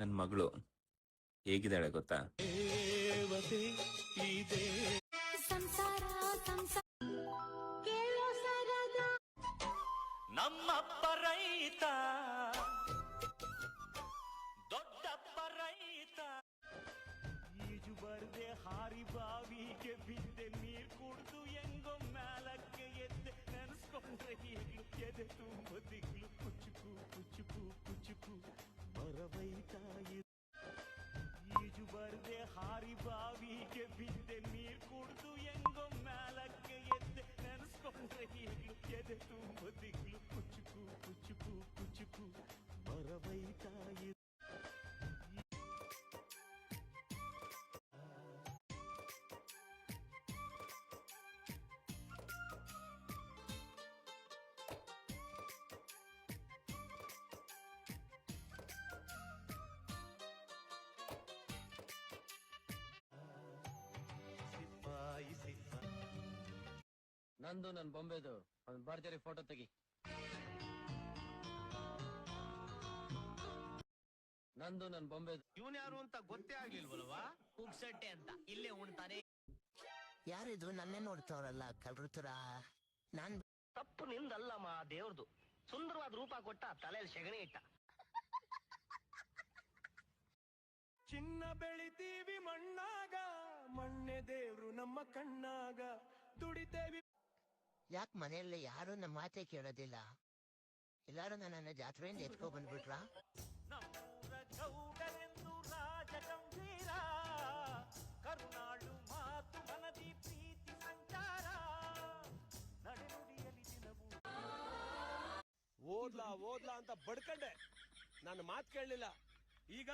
ನನ್ನ ಮಗಳು ಹೇಗಿದ್ದಾಳೆ ಗೊತ್ತಾ? ನಮ್ಮಪ್ಪ ರೈತ, ದೊಡ್ಡಪ್ಪ ರೈತ. ಈಜು ಬರ್ದೆ ಹಾರಿ ಬಾವಿಗೆ ಬಿದ್ದೆ, ನೀರ್ ಕುಡ್ದು ಹೆಂಗೋ ಮ್ಯಾಲಕ್ಕೆ ಎದ್ದೆ. ನೆನೆಸ್ಕೊಂಡ್ರೆ ಈಗ್ಲು ಎದೆ ತುಂಬ ದಿಗ್ಲು, ಕುಚುಕು ಕುಚುಕು ಕುಚುಕು ಬರವೈತಾ. ಈಜು ಬರ್ದೆ ಹಾರಿ ಬಾವಿಗೆ ಬಿದ್ದೆ, ನೀರ್ ಕುಡ್ದು ಹೆಂಗೋ ಮ್ಯಾಲಕ್ಕೆ ಎದ್ದೆ. ನೆನೆಸ್ಕೊಂಡ್ರೆ ಈಗ್ಲು ಎದೆ ತುಂಬ ದಿಗ್ಲು, ಕುಚುಕು ಕುಚುಕು ಕುಚುಕು ಬರವೈತಾ. ನಂದು ನನ್ ಬೊಂಬೆದು ಒಂದ್ ಭರ್ಜರಿ ಫೋಟೋ ತೆಗಿ. ನಂದು ನನ್ ಬೊಂಬೆದು. ಇವನ್ ಯಾರು ಅಂತ ಗೊತ್ತೇ ಆಗ್ಲಿಲ್ವಲ್ವಾ? ಪುಕ್ಸಟ್ಟೆ ಅಂತ ಇಲ್ಲೇ ಉಣ್ತಾನೆ. ಯಾರಿದು ನನ್ನೇ ನೋಡ್ತಾವ್ರಲ್ಲ ಕಳ್ರುತರ? ನಾನ್ ತಪ್ಪು ನಿಂದಲ್ಲಮ್ಮ, ದೇವ್ರದು. ಸುಂದರವಾದ ರೂಪ ಕೊಟ್ಟ, ತಲೆಯಲ್ಲಿ ಸೆಗಣಿ ಇಟ್ಟ. ಚಿನ್ನ ಬೆಳಿತೀವಿ ಮಣ್ಣಾಗ, ಮಣ್ಣೆ ದೇವ್ರು ನಮ್ಮ ಕಣ್ಣಾಗ. ದುಡಿತೇವಿ. ಯಾಕೆ ಮನೆಯಲ್ಲಿ ಯಾರು ನಮ್ಮ ಮಾತೆ ಕೇಳೋದಿಲ್ಲ? ಎಲ್ಲಾರು ನನ್ನ ಜಾತ್ರೆಯಿಂದ ಎತ್ಕೊ ಬಂದ್ಬಿಟ್ರಾ? ನಮ್ಮೂರ ಗೌಡರೆಂದು ರಾಜ ಗಂಭೀರ, ಕರುನಾಡು ಮಾತು ಮನದಿ ಪ್ರೀತಿ ಸಂಚಾರ. ನಡೆನುಡಿಯಲಿ ದಿನವೂ ಓದ್ಲಾ ಅಂತ ಬಡ್ಕಂಡೆ, ನನ್ನ ಮಾತು ಕೇಳಲಿಲ್ಲ. ಈಗ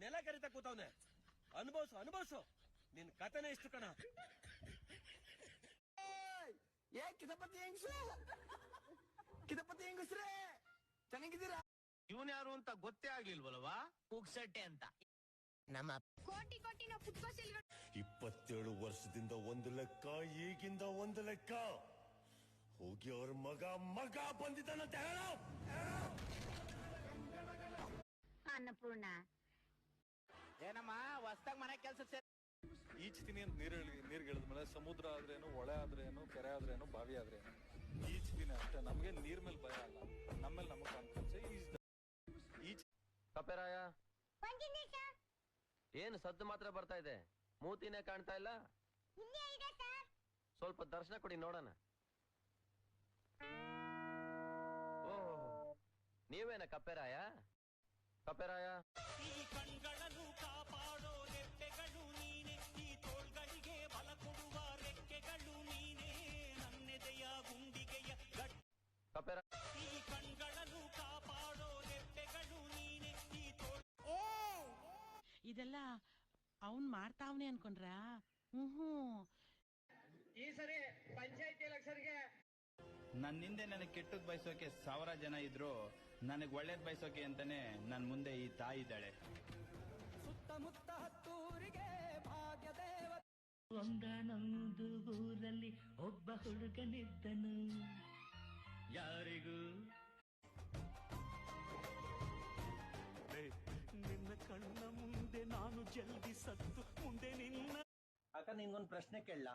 ನೆಲ ಕರಿತ ಕೂತವ್ನೆ. ಅನುಭವಿಸು ನಿನ್ ಕಥೆನೇ ಇಷ್ಟು ಕಣ. ಕಿದಪತಿ ಹೆಂಗಸ್ರೇ ಚೆನ್ನಾಗಿದ್ದೀರಾ? ಇವನ್ ಯಾರು ಅಂತ ಗೊತ್ತೇ ಆಗ್ಲಿಲ್ವಲ್ವಾ? ಪುಕ್ಸಟ್ಟೆ ಅಂತ. ನಮ್ಮ ಕೋಟಿ ನಾವು ಪುಟ್ಕೋಸಿಲ್ವ. 27 ವರ್ಷದಿಂದ ಒಂದು ಲೆಕ್ಕ, ಈಗಿಂದ ಒಂದು ಲೆಕ್ಕ. ಹೋಗಿ ಅವ್ರ ಮಗ ಬಂದಿದ್ದಾನಂತ ಹೇಳ. ಅನ್ನಪೂರ್ಣ ಏನಮ್ಮ ಹೊಸ್ದಾಗ್ ಮನೆ ಕೆಲ್ಸ ಈಜ್ತೀನಿ ಅಂತ ನೀರ್ಗಿಳಿದ್ಮೇಲೆ ಸಮುದ್ರ ಆದ್ರೇನು, ಹೊಳೆ ಆದ್ರೇನು, ಕೆರೆ ಆದ್ರೇನು, ಬಾವಿ ಆದ್ರೇನು ಈಜ್ತೀನಿ ಅಷ್ಟೇ. ನಮ್ಗೆ ನೀರ್ ಮೇಲೆ ಭಯ ಅಲ್ಲ, ನಮ್ಮೇಲೆ ನಮಗ್ ಕಾನ್ಫಿಡೆನ್ಸ್. ಕಪೆರಾಯ, ಏನು ಸದ್ದು ಮಾತ್ರ ಬರ್ತಾ ಇದೆ, ಮೂತಿನೇ ಕಾಣ್ತಾ ಇಲ್ಲ. ಸ್ವಲ್ಪ ದರ್ಶನ ಕೊಡಿ ನೋಡೋಣ. ಓಹ್, ನೀವೇನ ಕಪೆರಾಯ? ಈ ಕಣ್ಗಳನ್ನು ಕಾಪಾಡೋ ರೆಪ್ಪೆಗಳು ನೀನೆ, ಈ ತೋಳ್ಗಳಿಗೆ ಬಲ ಕೊಡುವ ರೆಕ್ಕೆಗಳು ನೀನೆ, ನನ್ನೆದೆಯ ಗುಂಡಿಗೆಯ ಈ ಕಣ್ಗಳನ್ನು ಕಾಪಾಡೋ ರೆಪ್ಪೆಗಳು ನೀನೆ, ಈ ಇದೆಲ್ಲ ಅವನ್ ಮಾಡ್ತಾವ್ನೆ ಅನ್ಕೊಂಡ್ರ? ಈ ಸರಿ ಪಂಚಾಯತಿ ಎಲೆಕ್ಷನ್ಗೆ ನನ್ನಿಂದೆ ನನಗೆ ಕೆಟ್ಟದ್ ಬಯಸೋಕೆ 1000 ಜನ ಇದ್ರು, ನನಗ್ ಒಳ್ಳೇದ್ ಬಯಸೋಕೆ ಅಂತಾನೆ ನನ್ ಮುಂದೆ ಈ ತಾಯಿ ಇದ್ದಾಳೆ. ಸುತ್ತಮುತ್ತ ಹತ್ತೂರಿಗೆ ಭಾಗ್ಯದೇವ. ಒಂದಾನೊಂದು ಊರಲ್ಲಿ ಒಬ್ಬ ಹುಡುಗನಿದ್ದನು, ಯಾರಿಗೂ ನಿನ್ನ ಕಣ್ಣ ಮುಂದೆ ನಾನು ಜಲ್ದಿ ಸತ್ತು, ಮುಂದೆ ನಿನ್ನ. ಅಕ್ಕ ನಿನ್ಗೊಂದು ಪ್ರಶ್ನೆ ಕೇಳಲ್ಲ?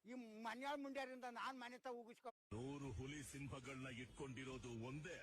ಈ ಮನ್ಯಾಳ ಮುಂಡ್ಯಾರಿಂದ ನಾನ್ ಮನೆ ತ ಉಗಿಸ್ಕೊ. 100 ಹುಲಿ ಸಿಂಹಗಳನ್ನ ಇಟ್ಕೊಂಡಿರೋದು ಒಂದೇ.